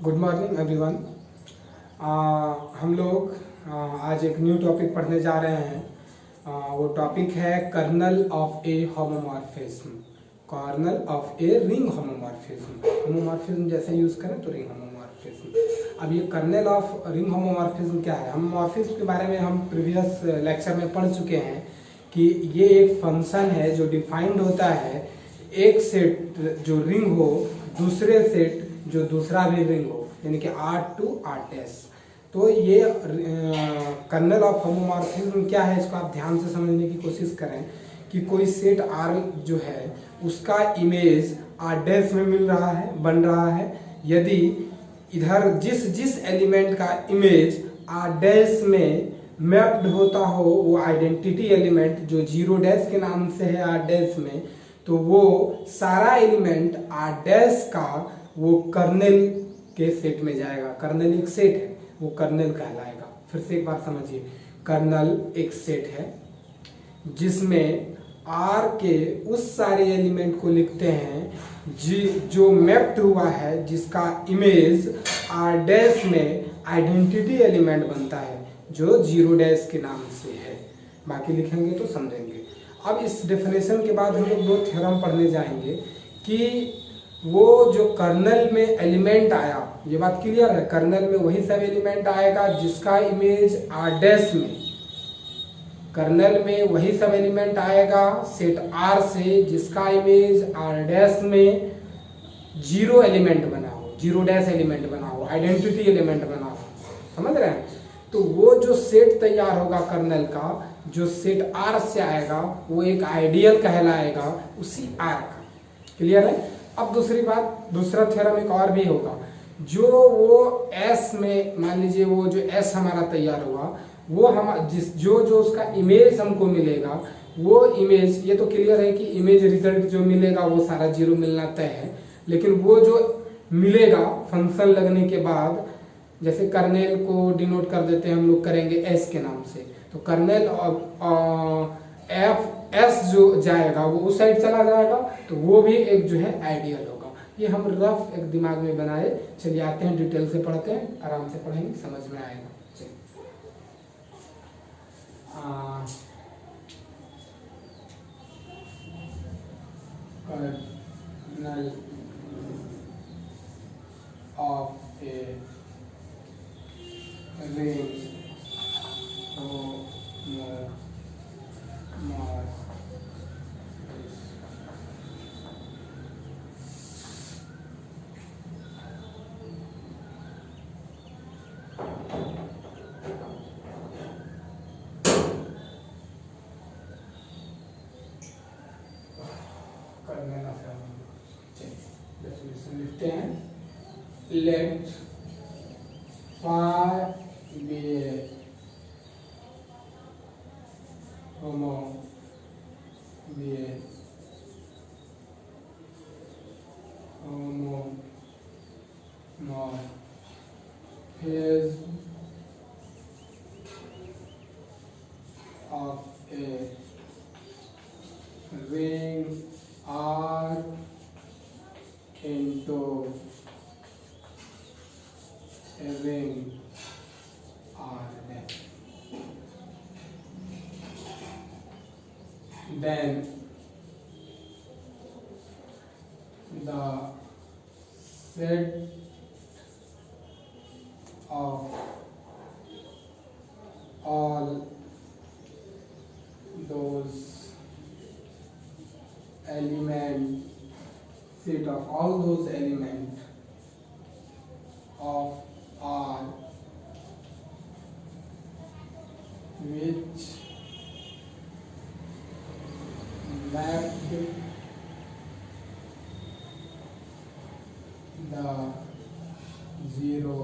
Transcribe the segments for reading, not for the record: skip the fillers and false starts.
Good morning everyone. हम लोग आज एक न्यू टॉपिक पढ़ने जा रहे हैं। वो टॉपिक है kernel of a homomorphism. Kernel of a ring homomorphism. Homomorphism जैसे यूज करें तो रिंग होमोमॉर्फिज्म। अब ये कर्नल ऑफ रिंग होमोमॉर्फिज्म क्या है? होमोमॉर्फिज्म के बारे में हम प्रीवियस लेक्चर में पढ़ चुके हैं कि ये एक फंक्शन है जो डिफाइंड होता है एक सेट जो रिंग हो, दूसरे सेट जो दूसरा भी रिंग हो, यानी कि R टू R डैश। तो ये कर्नल ऑफ होमोमॉर्फिज्म क्या है, इसको आप ध्यान से समझने की कोशिश करें कि कोई सेट R जो है उसका इमेज R डैश में मिल रहा है, बन रहा है। यदि इधर जिस जिस एलिमेंट का इमेज R डैश में मैप्ड होता हो, वो आइडेंटिटी एलिमेंट जो 0 डैश के नाम से है R डैश में, तो वो सारा एलिमेंट R डैश का वो कर्नेल के सेट में जाएगा। कर्नेल एक सेट है, वो कर्नेल कहलाएगा। फिर से एक बार समझिए, कर्नल एक सेट है जिसमें R के उस सारे एलिमेंट को लिखते हैं जो मैप्ड हुआ है, जिसका इमेज R डैश में आइडेंटिटी एलिमेंट बनता है जो 0 डैश के नाम से है। बाकी लिखेंगे तो समझेंगे। अब इस डेफिनेशन के बाद हम लोग दो थ्योरम पढ़ने जाएंगे कि वो जो कर्नल में एलिमेंट आया, ये बात क्लियर है, कर्नल में वही सब एलिमेंट आएगा जिसका इमेज R डैश में, कर्नल में वही सब एलिमेंट आएगा सेट R से जिसका इमेज R डैश में 0 एलिमेंट बना हो, 0 डैश एलिमेंट बना हो, आइडेंटिटी एलिमेंट बना हो। समझ रहे हैं? तो वो जो सेट तैयार होगा कर्नल का, जो सेट R से आएगा, वो एक आइडियल कहलाएगा उसी R का। क्लियर है? अब दूसरी बात, दूसरा थ्योरम एक और भी होगा। जो वो S में, मान लीजिए वो जो S हमारा तैयार हुआ, वो हम जो उसका इमेज हमको मिलेगा, वो इमेज, ये तो क्लियर है कि इमेज रिजल्ट जो मिलेगा वो सारा 0 मिलना तय है। लेकिन वो जो मिलेगा फंक्शन लगने के बाद, जैसे कर्नेल को डिनोट कर देते हैं हम लोग, करेंगे S के नाम से, तो कर्नेल S जो जाएगा वो उस साइड चला जाएगा, तो वो भी एक जो है आइडियल होगा। ये हम रफ एक दिमाग में बनाए। चलिए आते हैं, डिटेल से पढ़ते हैं, आराम से पढ़ेंगे, समझ में आएगा। Kernel of a ring definition लिखते हैं। Let phi be a homo be a homomorphism of a ring R into a ring R dash. Then the set of all those elements, set of all those elements of R which mapped the zero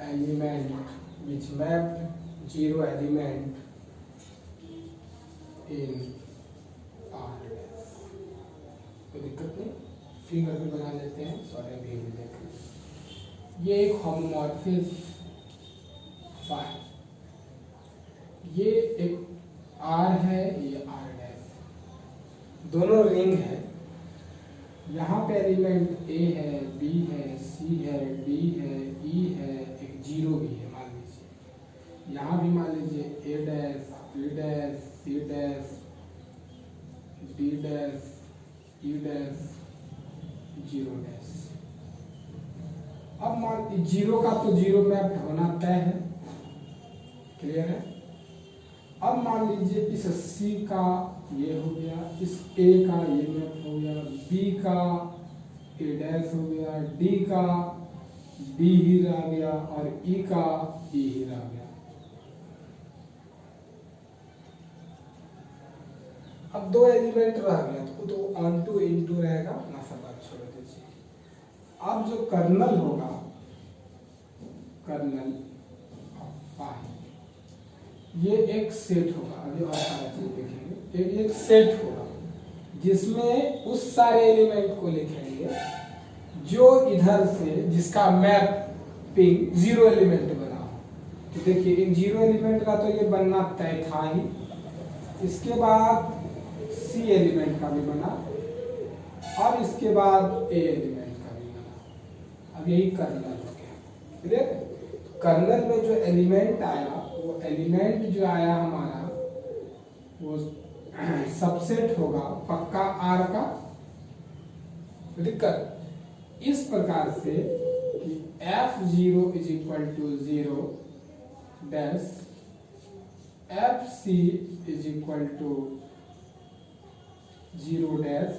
element, which mapped 0 element in R dash. कोई दिक्कत नहीं, finger भी बना लेते हैं, sorry भी देख लें। ये एक होमोमॉर्फिज्म फाई, ये एक R है, ये R डैश, दोनों रिंग है। यहाँ पे एलिमेंट ए है, बी है, सी है, डी है, ई है, एक जीरो भी है मान लीजिए। यहाँ भी मान लीजिए A dash, B dash, C dash, D dash, E dash, zero dash. अब मान जीरो का तो जीरो मैप होना तय है, क्लियर है। अब मान लीजिए इस सी का ये हो गया, इस ए का ये मैप हो गया, बी का ए डैश हो गया, डी का डी ही रह गया और ई का ई ही रह गया। अब दो एलिमेंट रह गया तो ऑन टू इन टू रहेगा ना, सब बात छोड़ दीजिए। अब जो कर्नल होगा, कर्नल ऑफ फाई, ये एक सेट होगा। अभी और सारा चीज देखेंगे। एक सेट होगा जिसमें उस सारे एलिमेंट को लिखेंगे जो इधर से जिसका मैपिंग जीरो एलिमेंट बना हो। तो देखिए एक जीरो एलिमेंट का तो ये बनना तय था ही, इसके बाद सी एलिमेंट का भी बना और इसके बाद ए एलिमेंट का भी बना। अब यही कर्नल हो गया, क्लियर। कर्नल में जो एलिमेंट आया, वो एलिमेंट जो आया हमारा वो सबसेट होगा पक्का आर का। दिक्कत इस प्रकार से कि F0 is equal to 0 dash, FC is equal to 0 dash,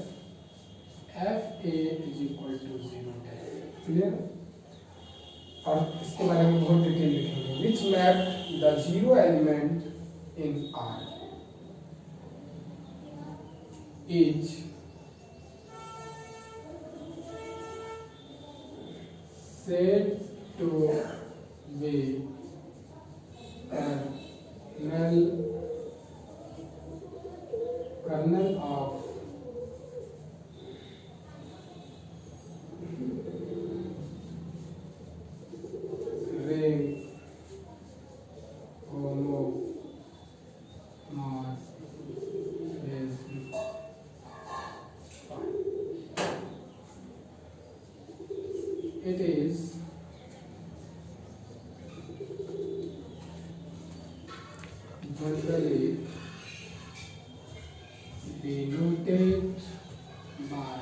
FA is equal to 0 dash, clear. और इसके बारे में बहुत डिटेल लिखेंगे। Which map the zero element in R is said to be kernel of ring it is generally denoted by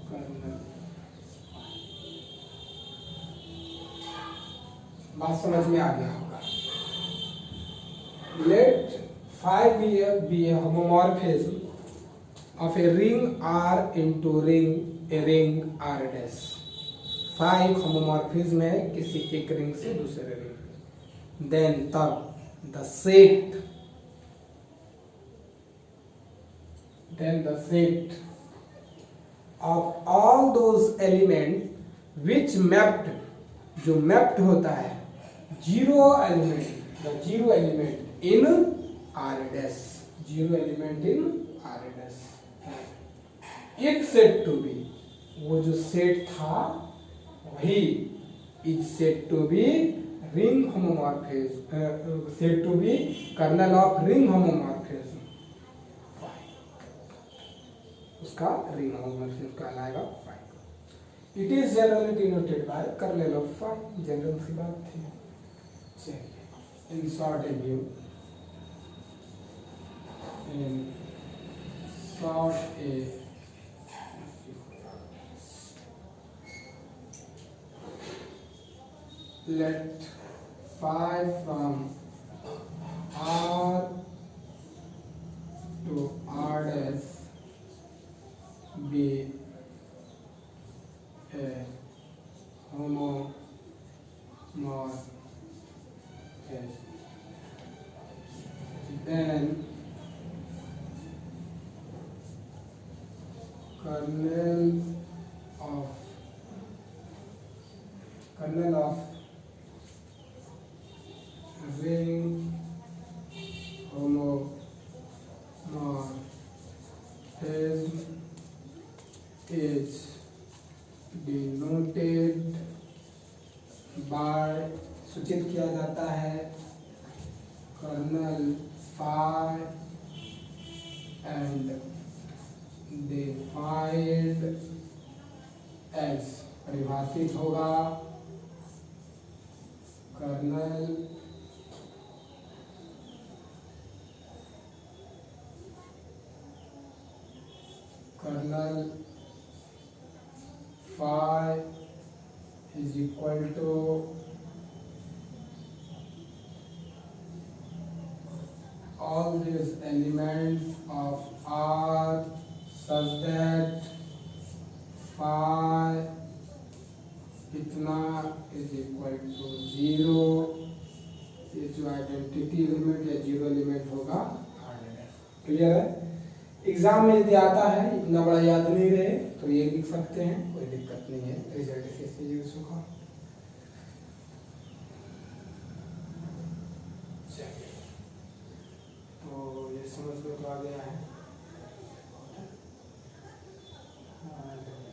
kernel। बात समझ में आ गया होगा। Let phi be a homomorphism of a ring R into a ring R dash। phi एक homomorphism है किसी एक रिंग से दूसरे रिंग। देन तब the set of all those element which mapped, जो मैप्ड होता है zero element, the zero element in R dash, zero element in R dash, एक सेट टू बी, वो जो सेट था वही is set to be ring homomorphism, set to be kernel of ring homomorphism. उसका ring homomorphism कहलाएगा phi. It is generally denoted by kernel of phi. General सी बात थी। चलिए in short review, in short a let phi from R to R dash be a homomorphism, then kernel of ring homomorphism is denoted by, सूचित किया जाता है kernel phi and defined as, परिभाषित होगा kernel phi is equal to all these elements of R such that phi इतना is equal to 0। ये जो identity element या जीरो एलिमेंट होगा क्लियर है। एग्जाम में यदि आता है इतना बड़ा याद नहीं रहे तो ये लिख सकते हैं, कोई दिक्कत नहीं है। रिजल्ट से यूज होगा। तो ये समझ में तो आ गया है।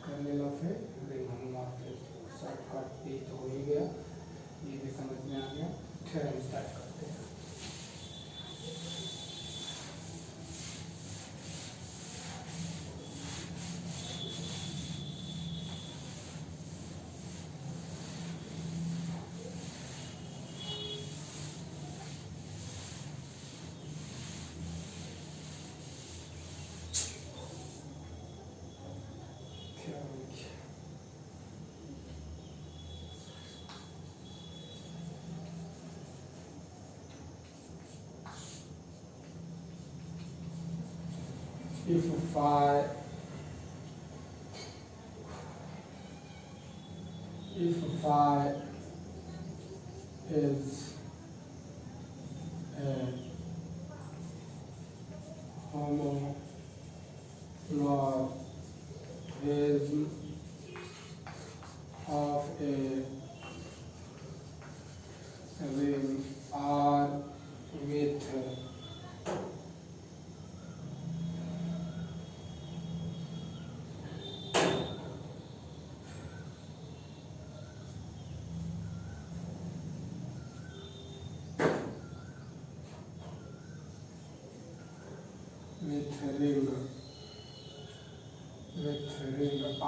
करने लो फिर शॉर्टकट भी तो हो ही गया, ये भी समझ में आ गया। थ्योरम स्टार्ट करते हैं। If phi is a homomorphism of a ring R with ring I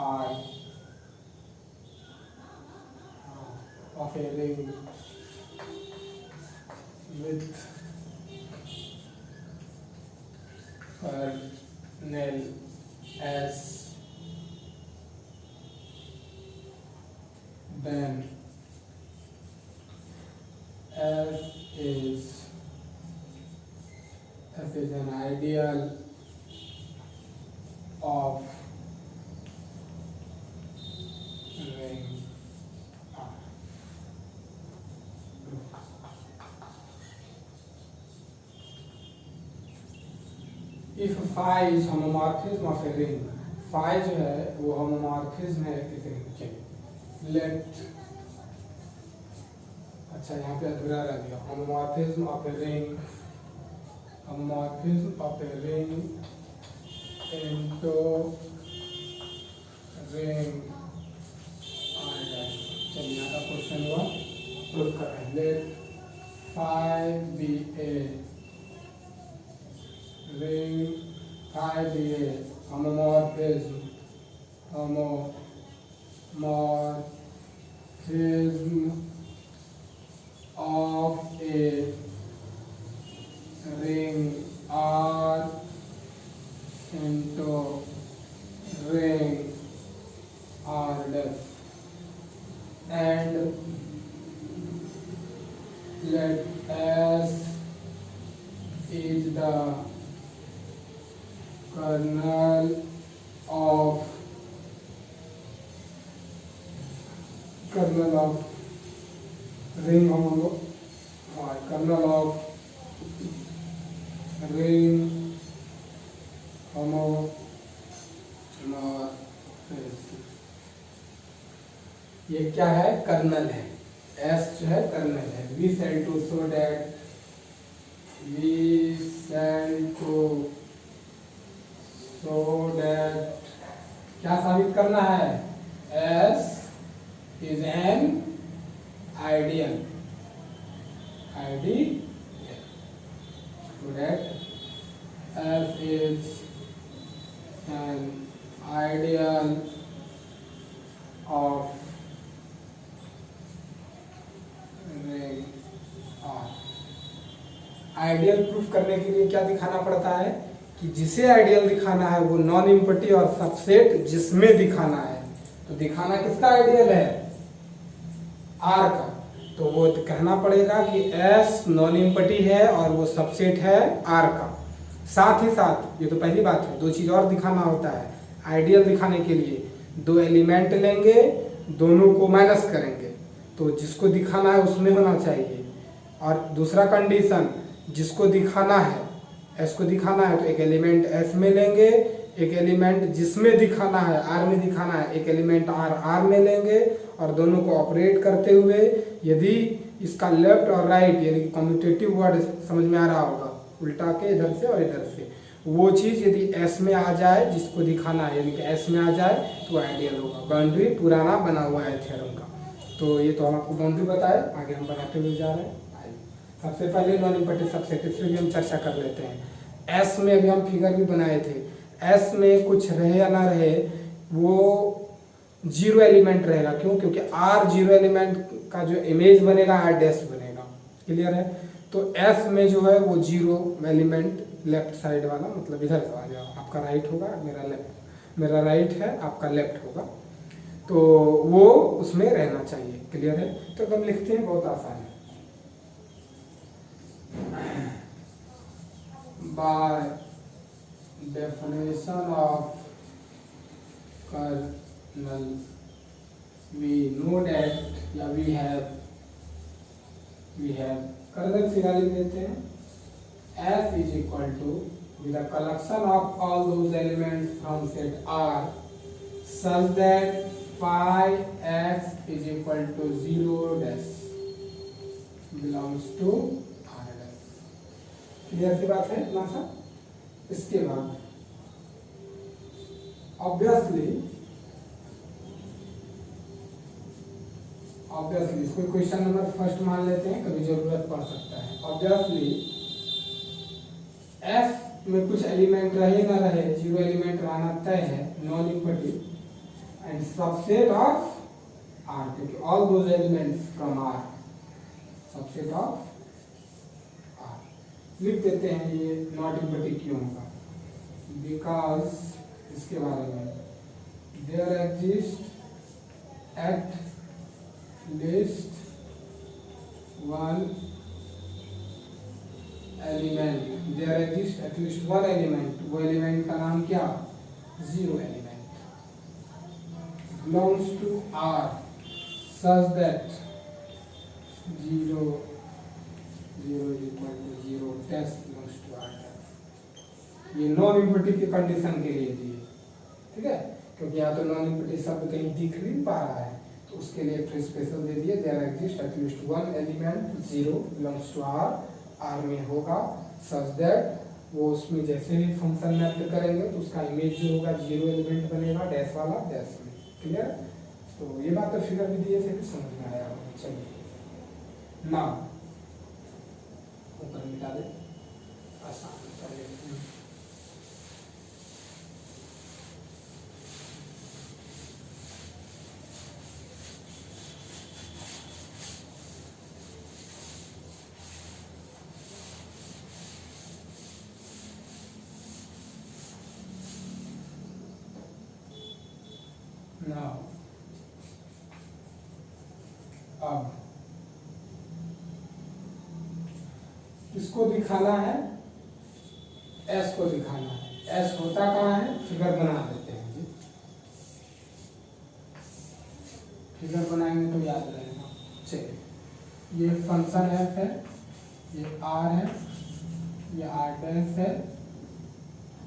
of a ring with kernel S, then F is an ideal of ring R. If phi is homomorphism of a ring, phi जो है वो homomorphism है किसी ring के। Let, अच्छा यहाँ पे अधूरा रह गया। homomorphism of a ring into ring R dash। चलिए यहाँ का क्वेश्चन हुआ, प्रूव कर रहे हैं। Let phi be a ring, phi be a homomorphism of a ring R into ring R dash, and let S is the kernel of ring kernel of ring homomorphism। ये क्या है? Colonel है। S जो है colonel है। We shall to show that क्या साबित करना है? S is an ideal so that F is an ideal of ring R। Ideal proof करने के लिए क्या दिखाना पड़ता है कि जिसे आइडियल दिखाना है वो नॉन इम्पटी और सबसेट जिसमें दिखाना है। तो दिखाना किसका आइडियल है? आर का। तो वो कहना पड़ेगा कि एस नॉन इम्पटी है और वो सबसेट है आर का। साथ ही साथ ये तो पहली बात है, दो चीज और दिखाना होता है। आइडियल दिखाने के लिए दो एलिमेंट लेंगे, दोनों को माइनस करेंगे, तो जिसको दिखाना है उसमें होना चाहिए। और दूसरा कंडीशन, जिसको दिखाना है, एस को दिखाना है तो एक एलिमेंट एस में लेंगे, एक एलिमेंट जिसमें दिखाना है आर में दिखाना है, एक एलिमेंट आर में लेंगे और दोनों को ऑपरेट करते हुए यदि इसका लेफ्ट और राइट यानी कि कम्यूटेटिव वर्ड समझ में आ रहा होगा, उल्टा के इधर से और इधर से, वो चीज यदि एस में आ जाए जिसको दिखाना है यानी कि एस में आ जाए तो आइडियल होगा। बाउंड्री पुराना बना हुआ है थ्योरम का। तो ये तो हम आपको बाउंड्री बताए, आगे हम बनाते हुए जा रहे हैं। सबसे पहले नॉन इम्पटी सबसेट, इस पर भी हम चर्चा कर लेते हैं। एस में अभी हम फिगर भी बनाए थे। एस में कुछ रहे या ना रहे, वो जीरो एलिमेंट रहेगा। क्यों? क्योंकि आर जीरो एलिमेंट का जो इमेज बनेगा आर डैश बनेगा। क्लियर है? तो एस में जो है वो जीरो एलिमेंट लेफ्ट साइड वाला, मतलब इधर से आ जाओ, आपका राइट होगा, मेरा राइट है, आपका लेफ्ट होगा, तो वो उसमें रहना चाहिए। क्लियर है? तो हम लिखते हैं, बहुत आसान है। By definition of kernel, we know that या we have kernel फिर लिख देते हैं। F is equal to with the collection of all those elements from set R such that phi x is equal to 0 dash belongs to R dash। Clear सी बात है इतना सा। इसके बाद ऑब्वियसली इसको क्वेश्चन नंबर फर्स्ट मान लेते हैं, कभी जरूरत पड़ सकता है। ऑब्वियसली एफ में कुछ एलिमेंट रहे ना रहे, जीरो एलिमेंट रहना तय है, non empty and subset of R, क्योंकि all those elements from R, subset of R. लिख देते हैं ये नॉट इम्पटी क्यों होगा, बिकॉज इसके बारे में there exist at least one element, there exist at least one element, वो एलिमेंट का नाम क्या? Zero element, belongs to R such that zero is equal to zero test belongs to R. ये नॉन इम्पटी की condition के लिए दिए, ठीक है, क्योंकि यहाँ तो नॉन इम्पटी शब्द कहीं दिख नहीं पा रहा है, तो उसके लिए फिर स्पेशल दे दिए, there exist at least one element zero belongs to R, R में होगा सच दैट, वो उसमें जैसे भी फंक्शन मैप करेंगे तो उसका इमेज जो होगा जीरो एलिमेंट बनेगा, डैश वाला डैश में। क्लियर? तो ये बात तो फिगर भी दिए थे, भी समझ में आया होगा। चलिए ना ऊपर मिटा दे, आसान कर लेते हैं। Now, अब किसको दिखाना है? एस को दिखाना है। एस होता कहाँ है? फिगर बना देते हैं जी, फिगर बनाएंगे तो याद रहेगा। चलिए, ये फंक्शन एफ है, ये आर है, ये आर डैश है,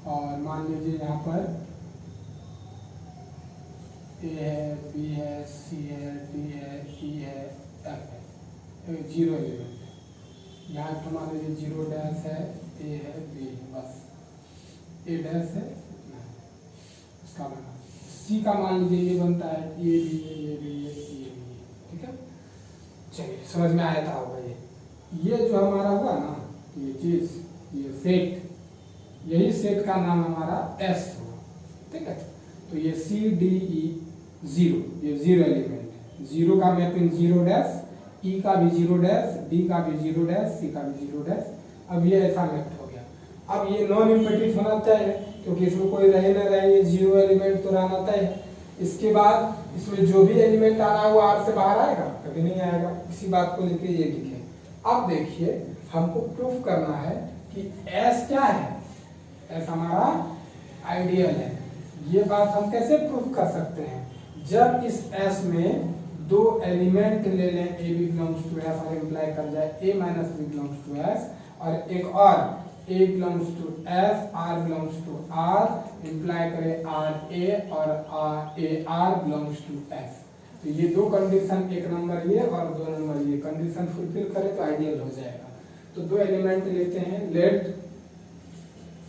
और मान लीजिए यहाँ पर ए है, बी है, सी है, डी है, ई है, एफ है, जीरो एलिमेंट है। यहाँ तो मान लीजिए जीरो डैश है, ए है, बी है, बस ए डैश है, इसका बना। सी का मान लीजिए ये बनता है, ये भी है, ये भी है, ये भी है, ठीक है। चलिए, समझ में आया था होगा ये जो हमारा हुआ ना, ये चीज, ये सेट, यही सेट का नाम हमारा S होगा, ठीक है। तो ये CDE 0, ये 0 एलिमेंट है, 0 का मैपिंग 0 डैश, E का भी 0 डैश, D का भी 0 डैश, C का भी 0 डैश। अब ये ऐसा मैप हो गया। अब ये नॉन इम्पीडिट होना तय है, क्योंकि इसमें कोई रहे न रहे, ये 0 एलिमेंट तो रहना तय है। इसके बाद इसमें जो भी एलिमेंट आना है वो R से बाहर आएगा, कभी नहीं आएगा। इसी बात को लेके ये लिखे। अब देखिए हमको प्रूफ करना है कि S क्या है, S हमारा आइडियल है। ये बात हम कैसे प्रूफ कर सकते हैं, जब इस S में दो एलिमेंट ले लें, A B belongs to S और इम्प्लाई कर जाए A minus B belongs to S, और एक और A belongs to S, R belongs to R, imply करें R A और A R belongs to S। तो ये दो कंडीशन, एक नंबर ये और दो नंबर ये कंडीशन फुलफिल करें तो आइडियल हो जाएगा। तो दो एलिमेंट लेते हैं, late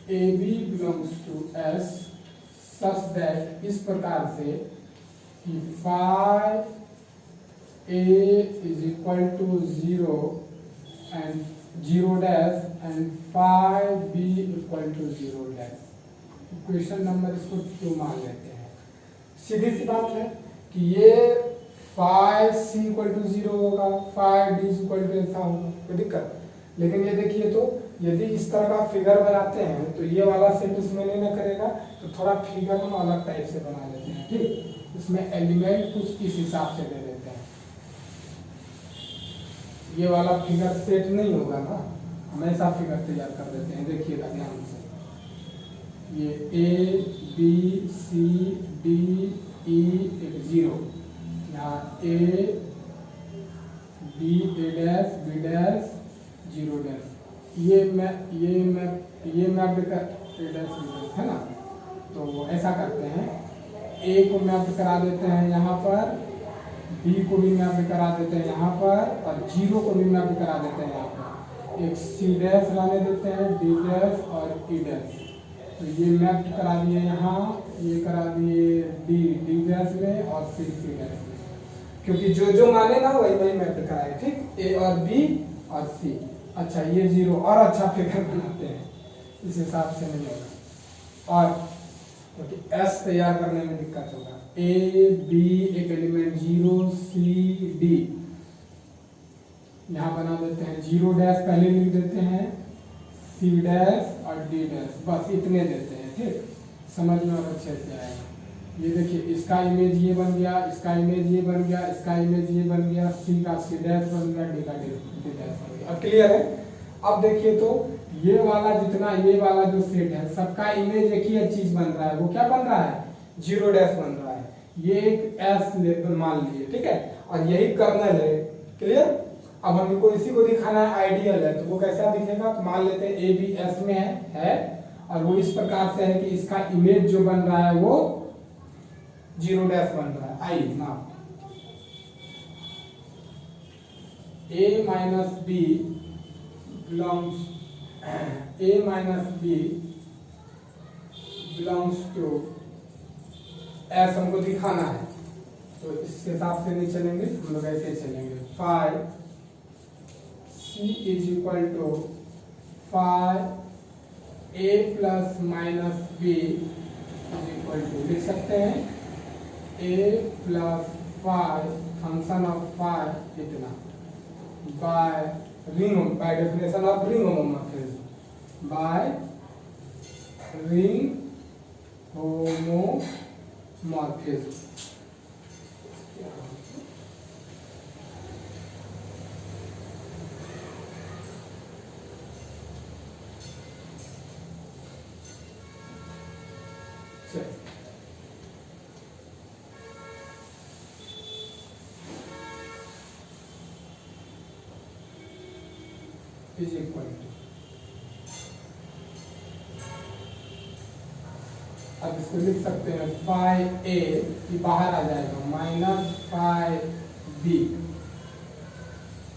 AB belongs to S such that, इस प्रकार से कि phi A is equal to 0 and 0 dash and phi B equal to 0 dash। Equation number इसको 2 मान लेते हैं। सीधी सी बात है कि ये phi C equal to 0 होगा, phi D is equal to ऐसा होगा, कोई दिक्कत। लेकिन ये देखिए, तो यदि इस तरह का फिगर बनाते हैं तो ये वाला सेट उसमें नहीं ना करेगा, तो थोड़ा फिगर हम अलग टाइप से बना लेते हैं, ठीक। इसमें एलिमेंट कुछ इस हिसाब से दे देते हैं। ये वाला फिगर सेट नहीं होगा ना, हमेशा फिगर तैयार कर देते हैं। देखिएगा ध्यान से, ये A B C D E एक 0, यहाँ A B A dash B dash 0 dash, ये मैप का A डैश है ना। तो ऐसा करते हैं, A को मैप करा देते हैं यहाँ पर, B को भी मैप करा देते हैं यहाँ पर, और 0 को भी मैप करा देते हैं यहाँ पर। एक C डैश लाने देते हैं, D डैश और E डैश। तो ये मैप करा दिए यहाँ, ये करा दिए D डैश में और C डैश में, क्योंकि जो जो माने ना वही वही मैप कराए, ठीक। A और B और C। अच्छा, ये 0 और अच्छा फिगर बनाते हैं, इस हिसाब से नहीं होगा, और क्योंकि S तैयार करने में दिक्कत होगा। A B एक एलिमेंट 0 C D, यहाँ बना देते हैं 0 डैश पहले लिख देते हैं, C डैश और D डैश, बस इतने देते हैं, ठीक। समझ में और अच्छे से आएगा। ये देखिए, इसका इमेज ये बन गया, इसका इमेज ये बन गया, इसका इमेज ये बन गया, C का C डैश बन गया, D का D डैश बन गया। अब क्लियर है। अब देखिए, तो ये वाला जितना ये वाला जो सेट है, सबका इमेज एक ही चीज बन रहा है। वो क्या बन रहा है, 0 डैश बन रहा है। ये एक S मान लिए, ठीक है, और यही कर्नल है। क्लियर। अब हमको इसी को दिखाना है आइडियल है, तो वो कैसा दिखेगा, तो मान लेते हैं A B S में है, और वो इस प्रकार से है कि इसका इमेज जो बन रहा है वो 0 डैश बन रहा है। आइए ना, A minus B belongs to S हमको दिखाना है, तो इसके हिसाब से नहीं चलेंगे, हम लोग ऐसे चलेंगे। phi C is equal to phi A plus minus B is equal to, लिख सकते हैं A plus phi function of phi इतना, by definition of ring homomorphism, by ring homomorphism। is equal to, अब इसको लिख सकते हैं phi A की बाहर आ जाएगा माइनस phi B,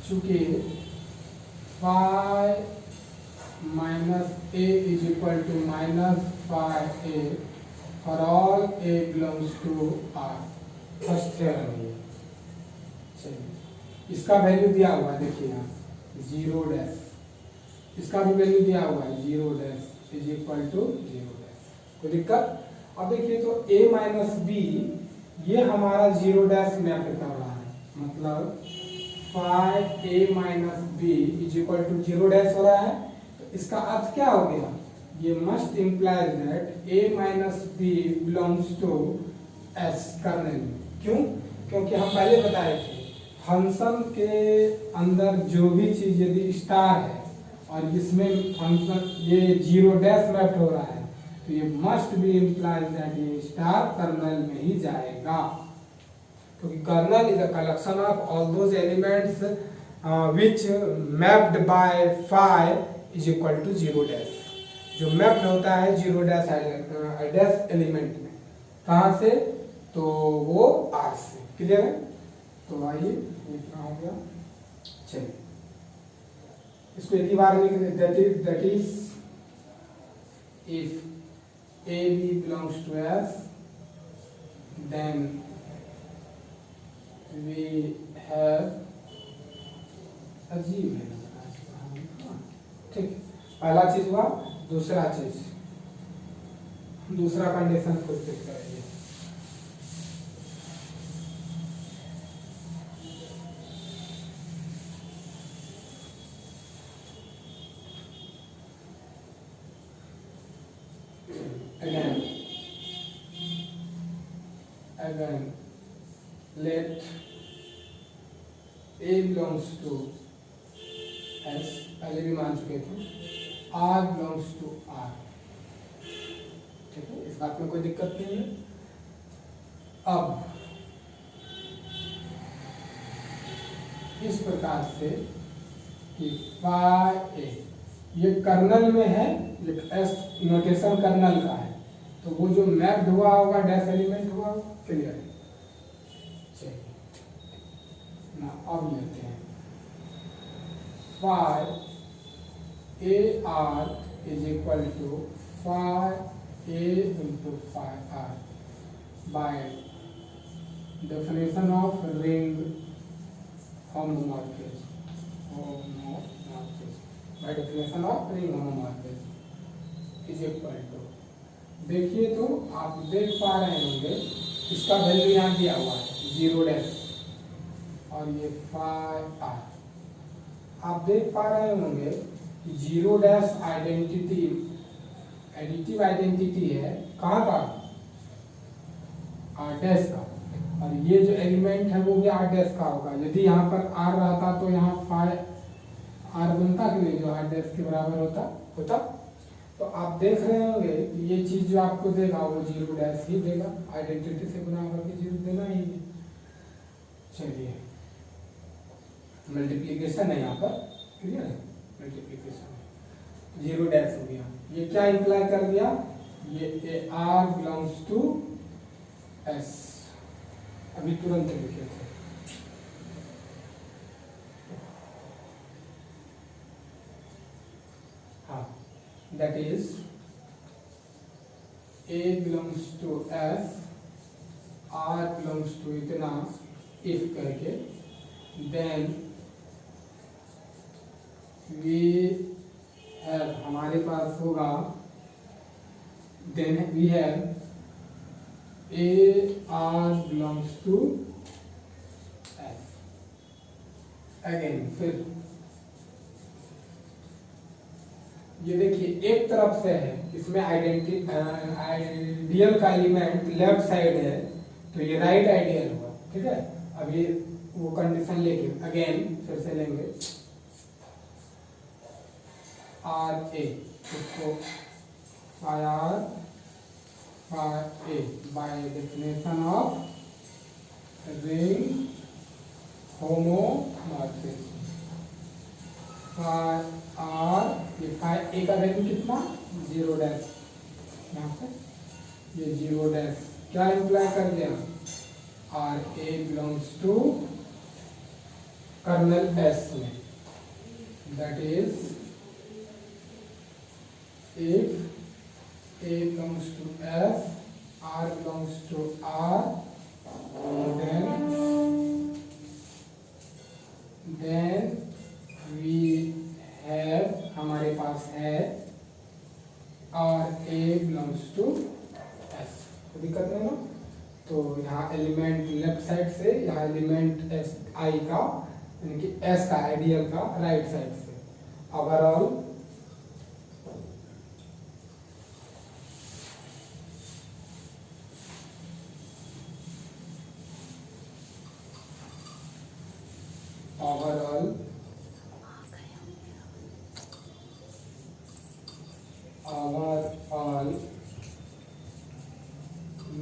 चूंकि phi minus A is equal to minus phi A for all A belongs to R। First theorem है। चलिए, इसका वैल्यू दिया हुआ है, देखिए यहाँ 0 डैश, इसका भी वैल्यू दिया हुआ है 0 dash, is equal to 0 dash. कोई दिक्कत? अब देखिए तो a माइनस बी ये हमारा 0 डैश मैप कर रहा है, मतलब phi a minus B is equal to 0 dash हो रहा है। तो इसका अर्थ क्या हो गया? ये must imply that a minus B belongs to S kernel. क्यों? क्योंकि हम पहले बताए थे फंक्शन के अंदर जो भी चीज यदि स्टार है और इसमें फंक्शन ये 0 डैश मैप हो रहा है तो ये मस्ट बी इम्प्लाई दैट ये स्टार कर्नल में ही जाएगा, क्योंकि kernel is a collection of all those elements which mapped by phi is equal to 0 dash. जो मैप्ड होता है 0 डैश एलिमेंट में, कहाँ से? तो वो आर से। क्लियर है? तो आइए इतना हो गया। चलिए इसको एक ही बार लिख देते, that is if a b belongs to S then we have अजीब है। ठीक, पहला चीज हुआ। दूसरा चीज, दूसरा कंडीशन खुद चेक करेंगे। Again, let A belongs to S, पहले भी मान चुके थे, R belongs to R। ठीक है, इस बात में कोई दिक्कत नहीं है। अब इस प्रकार से कि फाइव ए ये कर्नल में है, ये एस नोटेशन कर्नल का है, तो वो जो मैप्ड हुआ होगा डैश एलिमेंट हुआ। क्लियर है? चलिए ना अब लेते हैं phi A R is equal to phi A into phi R by definition of ring homomorphism. By definition of ring homomorphism is equal to, देखिए तो आप देख पा रहे होंगे इसका वैल्यू यहाँ दिया हुआ है 0 डैश और ये 5r। आप देख पा रहे होंगे कि 0 डैश आइडेंटिटी एडिटिव आइडेंटिटी है कहाँ का? r डैश का, और ये जो एलिमेंट है वो भी r डैश का होगा। यदि यहाँ पर r रहता तो यहाँ 5r बनता कि नहीं, जो r डैश के बराबर होता। तो आप देख रहे होंगे ये चीज जो आपको देगा वो 0 डैश ही देगा, आइडेंटिटी से गुना करके 0 देना ही है। चलिए मल्टीप्लिकेशन है यहाँ पर। क्लियर है? मल्टीप्लिकेशन 0 डैश हो गया। ये क्या इंप्लाई कर दिया? ये आर बिलोंग्स टू एस। अभी तुरंत लिखे थे। हाँ, that is A belongs to S, R belongs to इतना if करके, then we have हमारे पास होगा, then we have A R belongs to S। Again फिर ये देखिए एक तरफ से है, इसमें आइडियल का एलिमेंट लेफ्ट साइड है तो ये राइट आइडियल हुआ। ठीक है, अब ये वो कंडीशन लेके अगेन फिर से लेंगे आर ए, उसको R A by definition of ring homomorphism. R ये फाइव ए का वैल्यू कितना? 0 डैश। यहाँ पे ये 0 डैश क्या इंप्लाई कर दिया? R A belongs to kernel S में, that is if A belongs to S, R belongs to R, then we have, हमारे पास है और ए बिलोंग्स टू एस। कोई दिक्कत नहीं ना। तो यहाँ एलिमेंट लेफ्ट साइड से, यहाँ एलिमेंट एस आई का यानी कि एस का आइडियल का राइट साइड से। Overall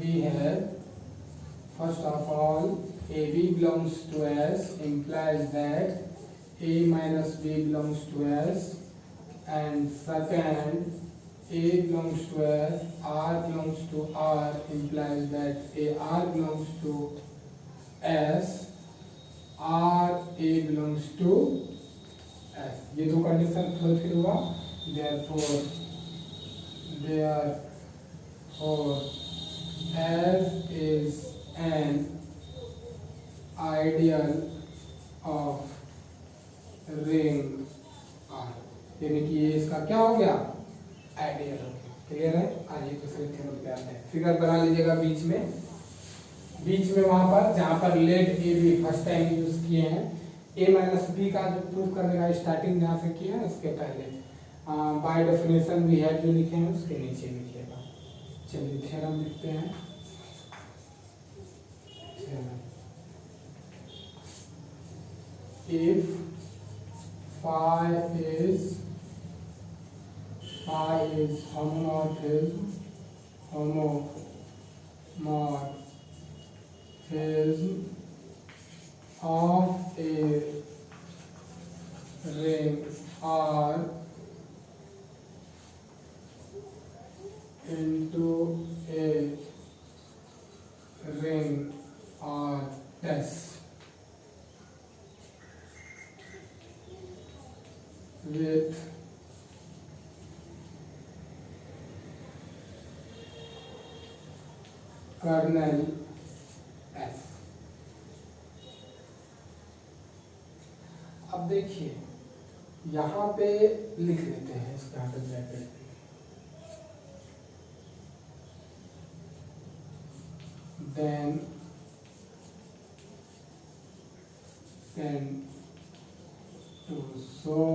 we have, first of all, AB belongs to S implies that A minus B belongs to S, and second, A belongs to S, R belongs to R implies that AR belongs to S, R A belongs to S। ये दो condition fulfil हुआ। therefore S is an ideal of ring R, यानी कि ये इसका क्या हो गया, आइडियल हो गया। क्लियर है। आइए दूसरे थ्योरम पे आते हैं। फिगर बना लीजिएगा बीच में वहां पर जहां पर let A B first time use किए हैं। ए माइनस बी का जो प्रूफ करने का स्टार्टिंग जहाँ से किया है उसके पहले बाय डेफिनेशन वी हैव जो लिखे हैं उसके नीचे लिखिएगा। चलिए थ्योरम लिखते हैं। If phi is homomorphism of a ring R into a ring R S with kernel S। अब देखिए यहाँ पे लिख लेते हैं इसके यहाँ पे bracket then to show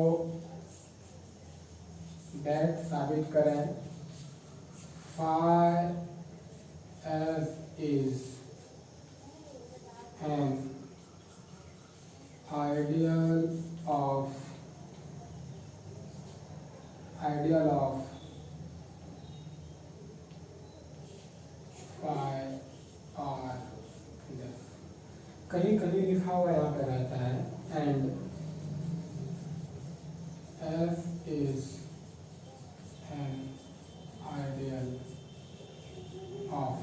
that साबित करें phi S is an ideal of phi R। कहीं कहीं लिखा हुआ यहाँ पे रहता है and F is an ideal of।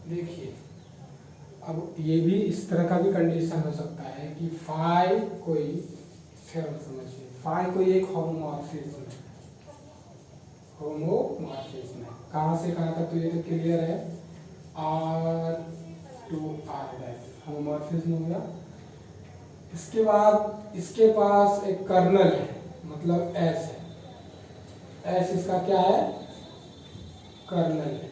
देखिए अब ये भी इस तरह का भी कंडीशन हो सकता है कि फाई कोई, समझिए फाई कोई एक होमोमॉर्फिज्म है। कहाँ से कहाँ तक तो ये तो क्लियर है, R to R dash homomorphism हो गया। इसके बाद इसके पास एक कर्नल है, मतलब S है। S इसका क्या है, कर्नल है।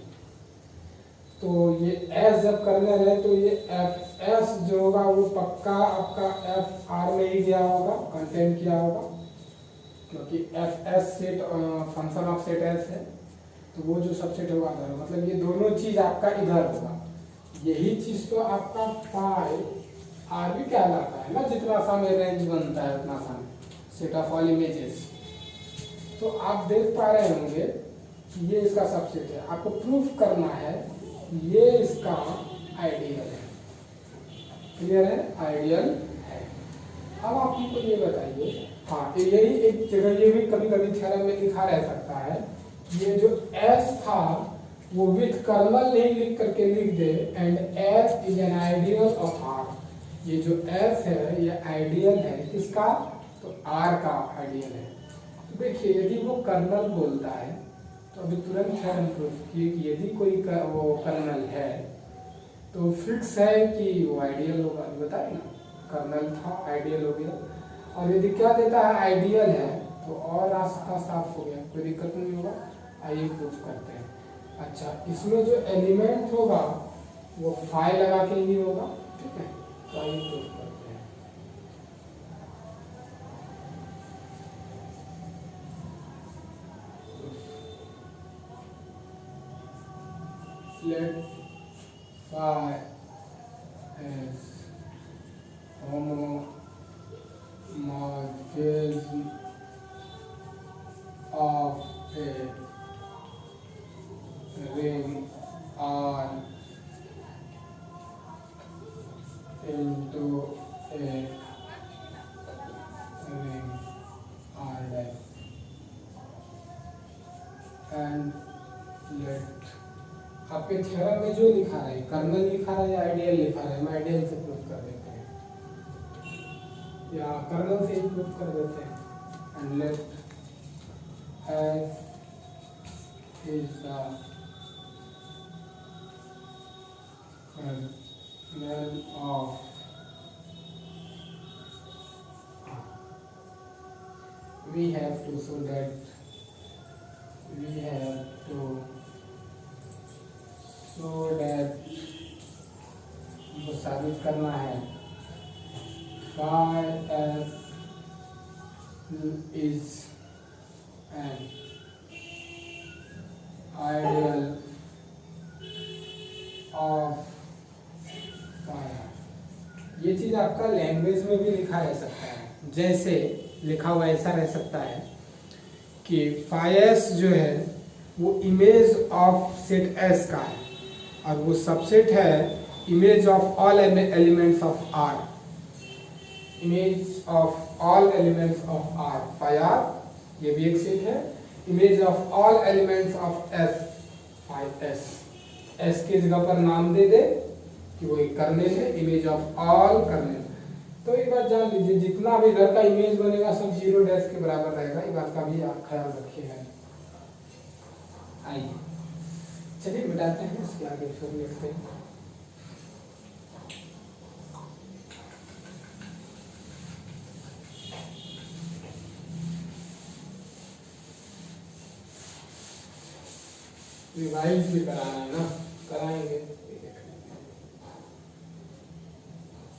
तो ये S जब कर्नल है तो ये Fs जो होगा वो पक्का आपका Fr में ही गया होगा, कंटेन किया होगा, क्योंकि Fs set function of set S है। तो वो जो सबसेट होगा इधर, मतलब ये दोनों चीज आपका इधर होगा। यही चीज तो आपका फाई आर भी कहलाता है ना, जितना सा में रेंज बनता है उतना सा सेट ऑफ ऑल इमेजेस। तो आप देख पा रहे होंगे कि ये इसका सबसेट है। आपको प्रूफ करना है ये इसका आइडियल है। क्लियर है, आइडियल है। अब आप हमको ये बताइए, हाँ यही एक जगह ये भी कभी कभी थ्योरम में लिखा रह सकता है, ये जो S था वो विथ कर्नल नहीं लिख करके लिख दे and S is an ideal of R। ये जो S है ये आइडियल है किसका, तो R का आइडियल है। तो देखिए यदि वो कर्नल बोलता है तो अभी तुरंत थ्योरम प्रूफ किए कि यदि कोई वो कर्नल है तो फिक्स है कि वो आइडियल होगा। बताए ना, कर्नल था आइडियल हो गया। और यदि क्या देता है, आइडियल है, तो और रास्ता साफ हो गया, कोई दिक्कत नहीं होगा। आइए प्रूफ करते हैं। अच्छा, इसमें जो एलिमेंट होगा वो फाई लगा के ही होगा, ठीक है। तो आइए प्रूफ करते हैं। Let phi as homomorphism of a ring R into a ring R dash and let आपके थ्योरम में जो लिखा है कर्नल लिखा है या आइडियल लिखा है, हम आइडियल से प्रूफ कर देते हैं या कर्नल से ही प्रूफ कर देते हैं। And let S is the kernel of we have to show that हमको साबित करना है phi f is an ideal of phi। ये चीज आपका लैंग्वेज में भी लिखा रह सकता है, जैसे लिखा हुआ ऐसा रह सकता है कि phi s जो है वो इमेज ऑफ सेट S का है और वो सबसेट है image of all elements of R, image of all elements of R। phi R ये भी एक सेट है, image of all elements of S, phi S। S की जगह पर नाम दे दे कि वो एक कर्नेल है, इमेज ऑफ ऑल कर्नेल। तो एक बात जान लीजिए, जितना भी इधर का इमेज बनेगा सब 0 डैश के बराबर रहेगा, ये बात का भी आप ख्याल रखिएगा। आइए चलिए मिटाते हैं, इसके आगे फिर लिखते हैं। रिवाइज भी कराना है ना, कराएंगे।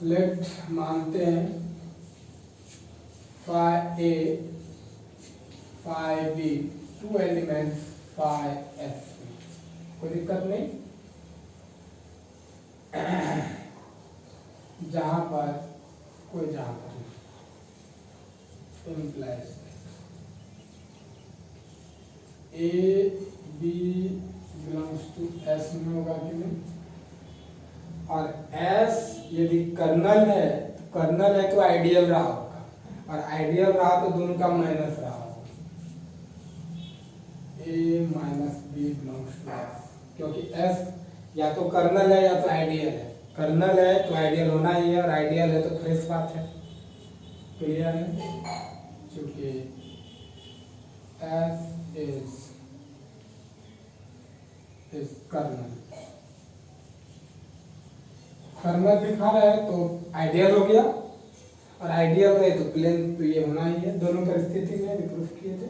लेट मानते हैं phi a phi b, two elements phi s, कोई दिक्कत नहीं। जहां पर implies a b belongs to s में होगा कि नहीं, और S यदि कर्नल है तो कर्नल है तो आइडियल रहा होगा, और आइडियल रहा तो दोनों का माइनस रहा होगा। A minus B belongs to S, क्योंकि S या तो कर्नल है या तो आइडियल है। कर्नल है तो आइडियल होना ही है, और आइडियल है तो फ्रेश बात है। क्लियर है? क्योंकि S इज कर्नल, कर्नल दिखा रहा है तो आइडियल हो गया, और आइडियल रहे तो प्लेन तो ये होना ही है। दोनों परिस्थिति में भी प्रूफ किए थे।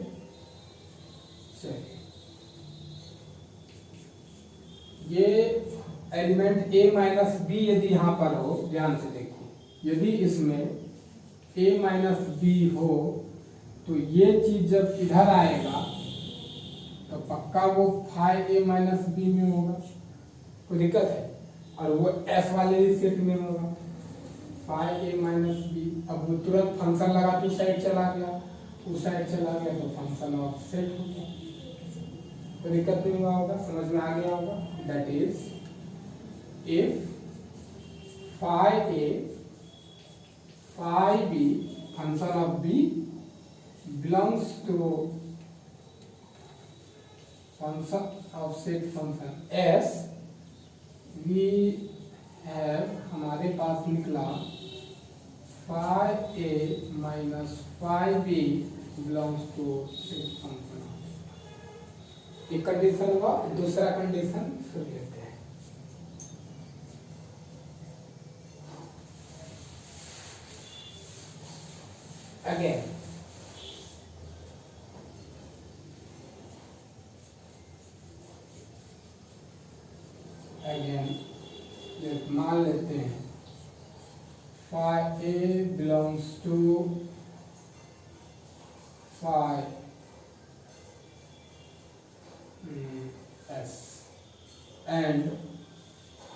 चलिए, ये एलिमेंट a माइनस बी यदि यहाँ पर हो, ध्यान से देखिए, यदि इसमें a माइनस बी हो तो ये चीज जब इधर आएगा तो पक्का वो phi a माइनस बी में होगा, कोई दिक्कत है, और वो S वाले सेट में होगा phi a माइनस बी। अब वो तुरंत फंक्शन लगा के साइड चला गया, उस साइड चला गया तो फंक्शन ऑफ सेट हो गया, कोई दिक्कत नहीं हुआ होगा, समझ में आ गया होगा। That is if phi a phi b function of b belongs to function of set function S, we have, हमारे पास निकला phi a minus phi b belongs to set function. एक कंडीशन हुआ, दूसरा कंडीशन फिर लेते हैं। अगेन अगेन मान लेते हैं phi A belongs to phi S and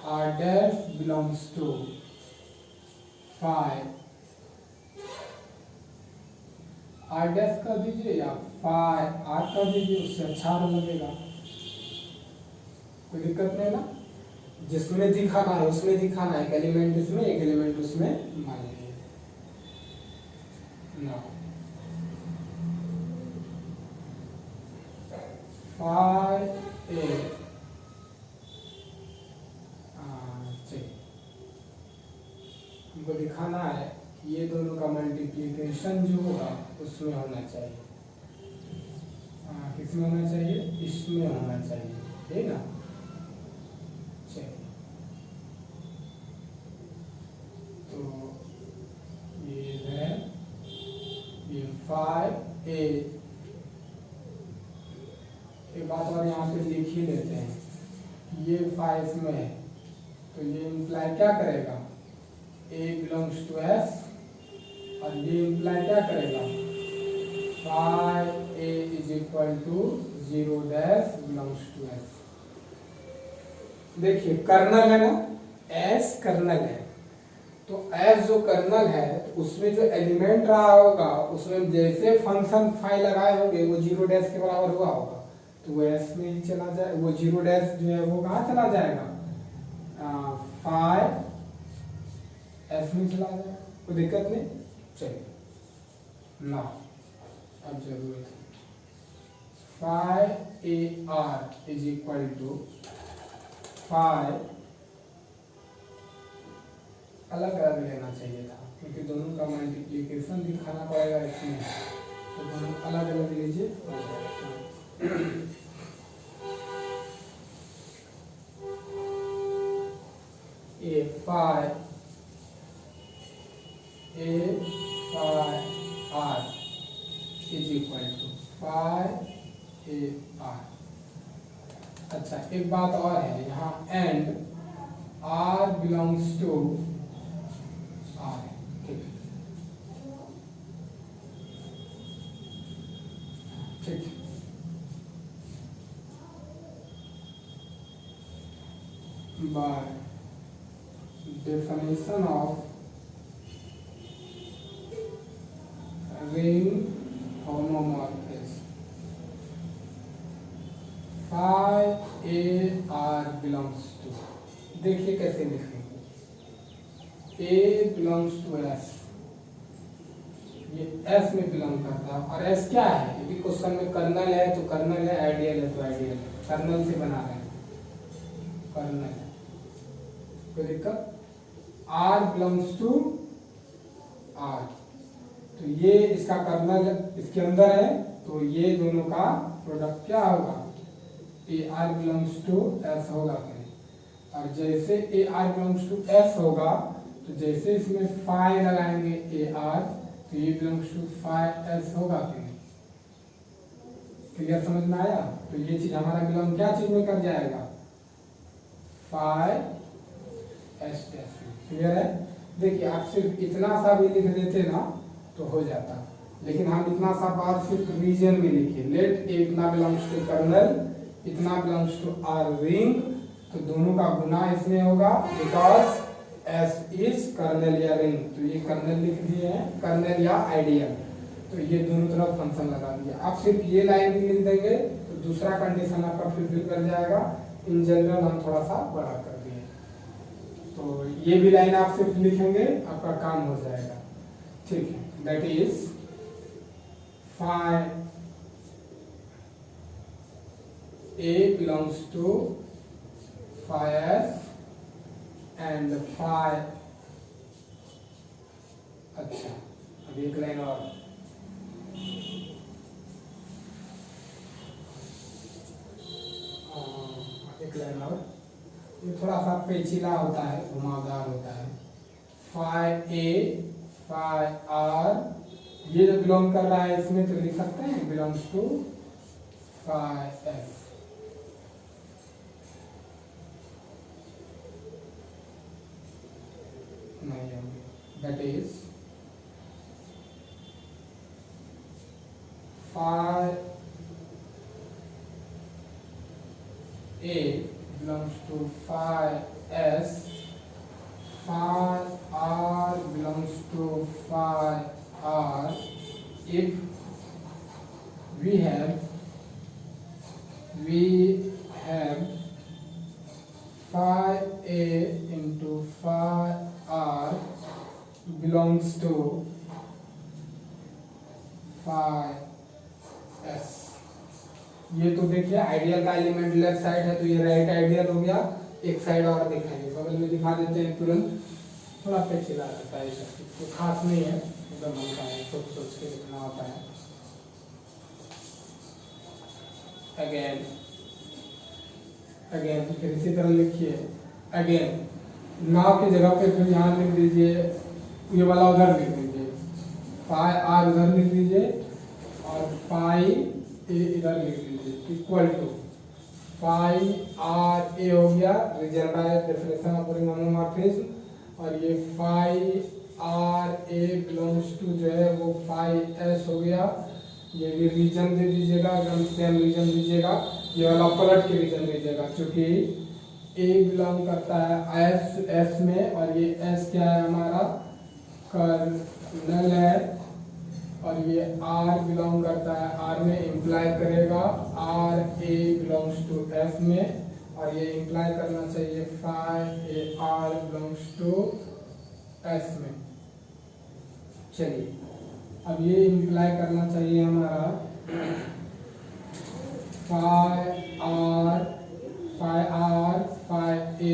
R dash belongs to phi R dash कर दीजिए या phi R कर दीजिए, उससे अच्छा लगेगा, कोई दिक्कत नहीं ना। जिसमें दिखाना है उसमें दिखाना है, एक एलिमेंट इसमें एक एलिमेंट उसमें मान लीजिए ना। phi A हमको दिखाना है ये दोनों का मल्टीप्लिकेशन जो होगा उसमें होना चाहिए, किसमें होना चाहिए, इसमें होना चाहिए, ठीक ना। चलिए तो ये है ये phi A। एक बात और यहाँ पे लिख ही लेते हैं, ये phi इसमें है तो ये इम्प्लाई क्या करेगा, A belongs to S, और ये इम्प्लाई क्या करेगा, phi A is equal to 0 dash belongs to S। देखिए कर्नल है ना, S कर्नल है, तो S जो कर्नल है तो उसमें जो एलिमेंट रहा होगा उसमें जैसे फंक्शन phi लगाए होंगे वो 0 डैश के बराबर हुआ होगा तो वो S में ही चला जाए, वो 0 डैश जो है वो कहाँ चला जाएगा, phi S में चला जाएगा, कोई दिक्कत नहीं। चलिए ना अब जरूरत है phi AR is equal to phi, अलग अलग लेना चाहिए था क्योंकि दोनों का मल्टीप्लिकेशन दिखाना पड़ेगा इसमें, तो दोनों अलग अलग लीजिए। A phi R is equal to phi AR। अच्छा एक बात और है यहाँ, and R belongs to R, ठीक ठीक। By definition of ring homomorphism, phi AR belongs to, देखिए कैसे लिखेंगे, A belongs to S, ये S में बिलोंग करता है, और S क्या है, यदि क्वेश्चन में कर्नल है तो कर्नल है, आइडियल है तो आइडियल है, कर्नल से बना रहे हैं, कर्नल है, कोई दिक्कत। R belongs to R, तो ये इसका कर्नल इसके अंदर है तो ये दोनों का प्रोडक्ट क्या होगा, AR belongs to S होगा कहीं, और जैसे AR belongs to S होगा तो जैसे इसमें phi लगाएंगे AR तो ये belongs to phi S होगा कहीं, क्लियर समझ में आया। तो ये चीज हमारा बिलोंग क्या चीज में कर जाएगा, phi S S, क्लियर है। देखिए आप सिर्फ इतना सा भी लिख देते ना तो हो जाता, लेकिन हम इतना सा बात सिर्फ रीजन में लिखे, लेट ए इतना बिलोंग्स टू कर्नल, इतना बिलोंग्स टू आर रिंग, तो दोनों का गुना इसमें होगा बिकॉज एस इज कर्नल या रिंग, तो ये कर्नल लिख दिए हैं, कर्नल या आइडियल, तो ये दोनों तरफ फंक्शन लगा दिया। आप सिर्फ ये लाइन भी लिख देंगे तो दूसरा कंडीशन आपका फुलफिल कर जाएगा। इन जनरल हम थोड़ा सा बड़ा कर दिए, तो ये भी लाइन आप सिर्फ लिखेंगे आपका काम हो जाएगा, ठीक है। That is phi A belongs to phi S and phi, अच्छा अब एक लाइन और, एक लाइन और, ये थोड़ा सा पेचीदा होता है, घुमावदार होता है। phi A phi R, ये जो बिलोंग कर रहा है इसमें तो लिख सकते हैं बिलोंग्स टू phi S, नहीं होंगे, that is phi A belongs to phi S, phi R belongs to phi R if we have phi A into phi R belongs to phi S। ये तो देखिए आइडियल का element left side है, तो ये right ideal हो गया। एक साइड और दिखाएंगे, बगल में दिखा देते हैं तुरंत, थोड़ा पेचीदा रहता है, तो खास नहीं है, एकदम हल्का है, सोच सोच के लिखना होता है। अगेन फिर इसी तरह लिखिए, अगेन नाव की जगह पे फिर यहाँ लिख दीजिए, ये वाला उधर लिख दीजिए, फाई आर उधर लिख दीजिए और फाई ए इधर लिख दीजिए, equal to phi R A हो गया reason by definition of ring homomorphism, और ये phi R A belongs to जो है वो फाई एस हो गया। ये भी रीजन दे दीजिएगा, एकदम सेम रीजन दीजिएगा, ये वाला पलट के रीजन दीजिएगा, क्योंकि ए बिलोंग करता है एस में, और ये एस क्या है हमारा कर्नल है, और ये आर बिलोंग करता है आर में, इम्प्लाई करेगा R A belongs to F में, और ये इम्प्लाई करना चाहिए phi A R belongs to S में। चलिए अब ये इम्प्लाई करना चाहिए हमारा फाई ए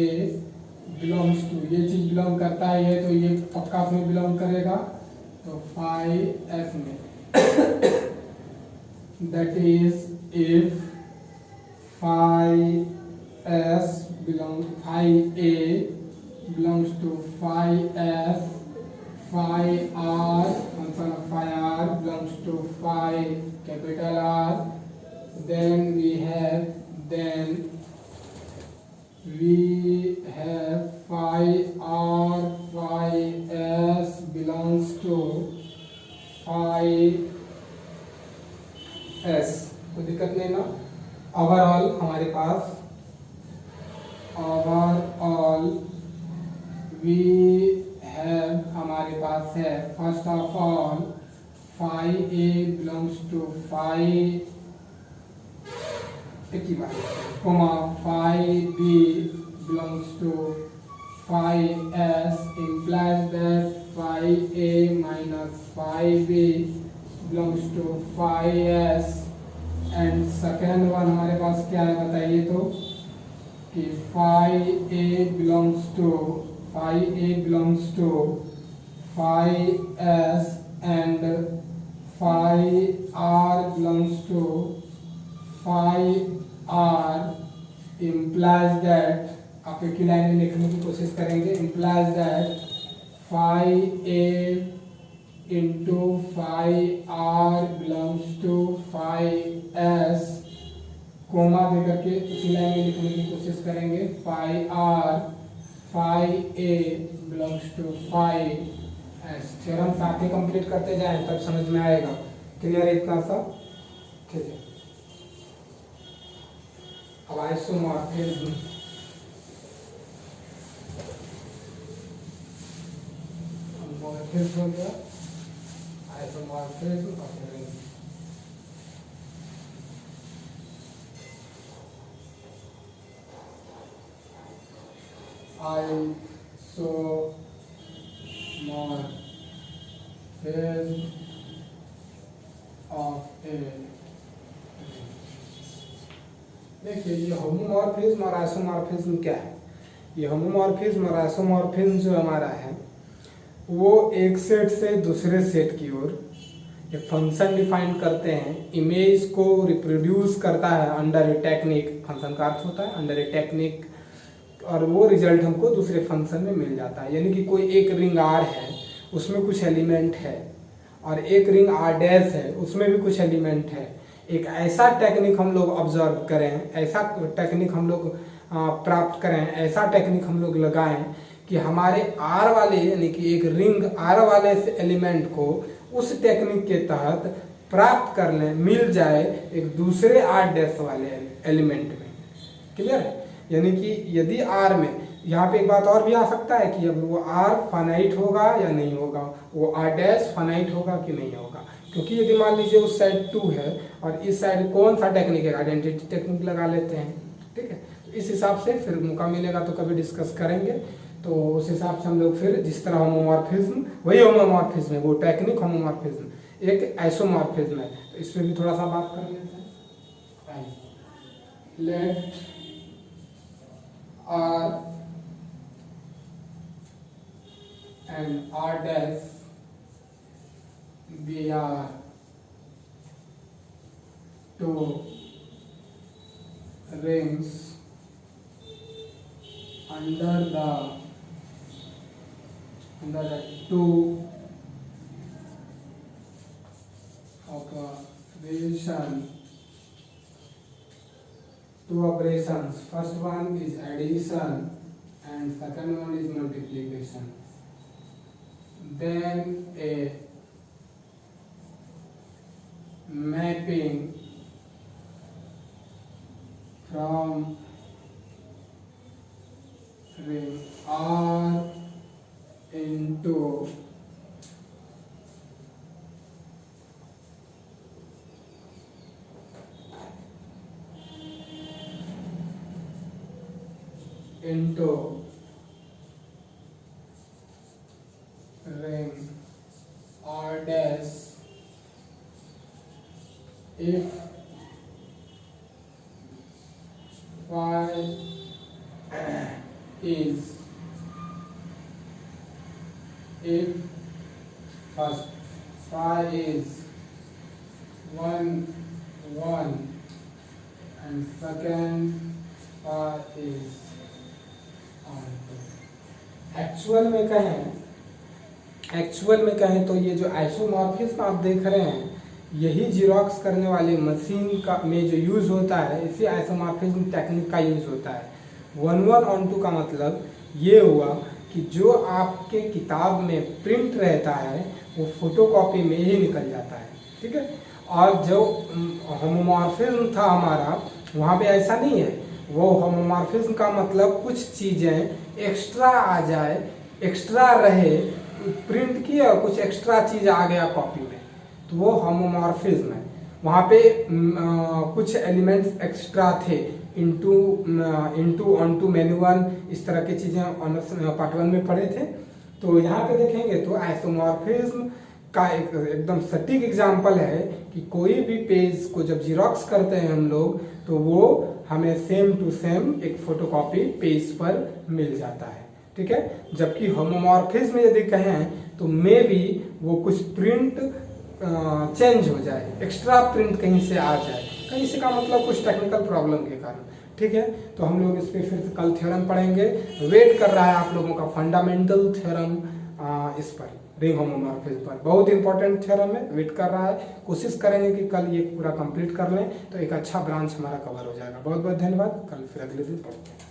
बिलोंग्स टू, ये चीज बिलोंग करता है, ये तो ये पक्का में बिलोंग करेगा, तो फाई एफ में, that is if phi S phi A belongs to phi F, phi R function of phi R belongs to phi capital R, then we have phi r phi s belongs to phi s, कोई दिक्कत नहीं ना। Overall हमारे पास हमारे पास है first of all phi a belongs to phi comma phi b belongs to phi s, implies that phi a minus phi b belongs to phi s, and second one हमारे पास क्या है बताइए तो, कि phi a belongs to phi s and phi r belongs to phi r, implies that, आप एक ही line में लिखने की कोशिश करेंगे, implies that phi a into phi r belongs to phi s, comma दे करके उसी लाइन में लिखने की कोशिश करेंगे, phi r phi a belongs to phi s। Theorem साथ ही कंप्लीट करते जाएं तब समझ में आएगा। क्लियर है इतना सा? ठीक है। अब आइसोमॉर्फिज्म, हो गया isomorphism of ring. Isomorphism of A, देखिए ये होमोमॉर्फिज्म और आइसोमॉर्फिज्म क्या है। ये होमोमॉर्फिज्म और आइसोमॉर्फिज्म जो हमारा है वो एक सेट से दूसरे सेट की ओर एक फंक्शन डिफाइन करते हैं, इमेज को रिप्रोड्यूस करता है अंडर ए टेक्निक, फंक्शन का अर्थ होता है अंडर ए टेक्निक, और वो रिजल्ट हमको दूसरे फंक्शन में मिल जाता है। यानी कि कोई एक रिंग आर है उसमें कुछ एलिमेंट है, और एक रिंग आर डैश है उसमें भी कुछ एलिमेंट है। एक ऐसा टेक्निक हम लोग ऑब्जर्व करें, ऐसा टेक्निक हम लोग प्राप्त करें, ऐसा टेक्निक हम लोग लगाएं कि हमारे आर वाले यानी कि एक रिंग आर वाले एलिमेंट को उस टेक्निक के तहत प्राप्त कर लें, मिल जाए एक दूसरे आर डैश वाले एलिमेंट में। क्लियर है? यानी कि यदि आर में, यहाँ पे एक बात और भी आ सकता है कि अब वो आर फाइनाइट होगा या नहीं होगा, वो आर डैश फाइनाइट होगा कि नहीं होगा, क्योंकि यदि मान लीजिए उस साइड 2 है और इस साइड कौन सा टेक्निक है, आइडेंटिटी टेक्निक लगा लेते हैं। ठीक है, तो इस हिसाब से फिर मौका मिलेगा तो कभी डिस्कस करेंगे। तो उस हिसाब से हम लोग फिर जिस तरह होमोमॉर्फिज्म, वही होमोमॉर्फिज्म है, वो टेक्निक होमोमॉर्फिज्म, एक आइसोमॉर्फिज्म है, तो इस पर भी थोड़ा सा बात कर लेते हैं। Let R and R dash be are two rings under the 2 operations. First one is addition and second one is multiplication. Then a mapping from ring R into ring R dash if phi is, if first phi is 1 1 and second phi is on 2। Actual में कहें तो ये जो isomorphism आप देख रहे हैं, यही जीरोक्स करने वाली मशीन का में जो यूज़ होता है, इसी आइसोमॉर्फिज्म टेक्निक का यूज़ होता है। 1 1 on 2 का मतलब ये हुआ कि जो आपके किताब में प्रिंट रहता है वो फोटोकॉपी में ही निकल जाता है। ठीक है, और जो होमोमॉर्फिज्म था हमारा, वहाँ पे ऐसा नहीं है। वो होमोमॉर्फिज्म का मतलब कुछ चीज़ें एक्स्ट्रा आ जाए, एक्स्ट्रा रहे, प्रिंट की और कुछ एक्स्ट्रा चीज़ आ गया कॉपी में, तो वो होमोमॉर्फिज्म है। वहाँ पे कुछ एलिमेंट्स एक्स्ट्रा थे, इनटू ऑनटू मैन्युअल, इस तरह की चीज़ें ऑनर्स पार्ट 1 में पढ़े थे। तो यहाँ पे देखेंगे तो आइसोमॉर्फिज्म का एकदम सटीक एग्जाम्पल है कि कोई भी पेज को जब जीरोक्स करते हैं हम लोग, तो वो हमें सेम टू सेम एक फोटोकॉपी पेज पर मिल जाता है। ठीक है, जबकि होमोमॉर्फिज्म यदि कहें तो मे बी वो कुछ प्रिंट चेंज हो जाए, एक्स्ट्रा प्रिंट कहीं से आ जाए, कहीं से का मतलब कुछ टेक्निकल प्रॉब्लम के कारण। ठीक है, तो हम लोग इस पर फिर कल थ्योरम पढ़ेंगे। वेट कर रहा है आप लोगों का फंडामेंटल थ्योरम इस पर, रिंग होमोमॉर्फिज्म पर, बहुत इंपॉर्टेंट थ्योरम है, वेट कर रहा है। कोशिश करेंगे कि कल ये पूरा कंप्लीट कर लें तो एक अच्छा ब्रांच हमारा कवर हो जाएगा। बहुत बहुत धन्यवाद, कल फिर अगले दिन पढ़ते हैं।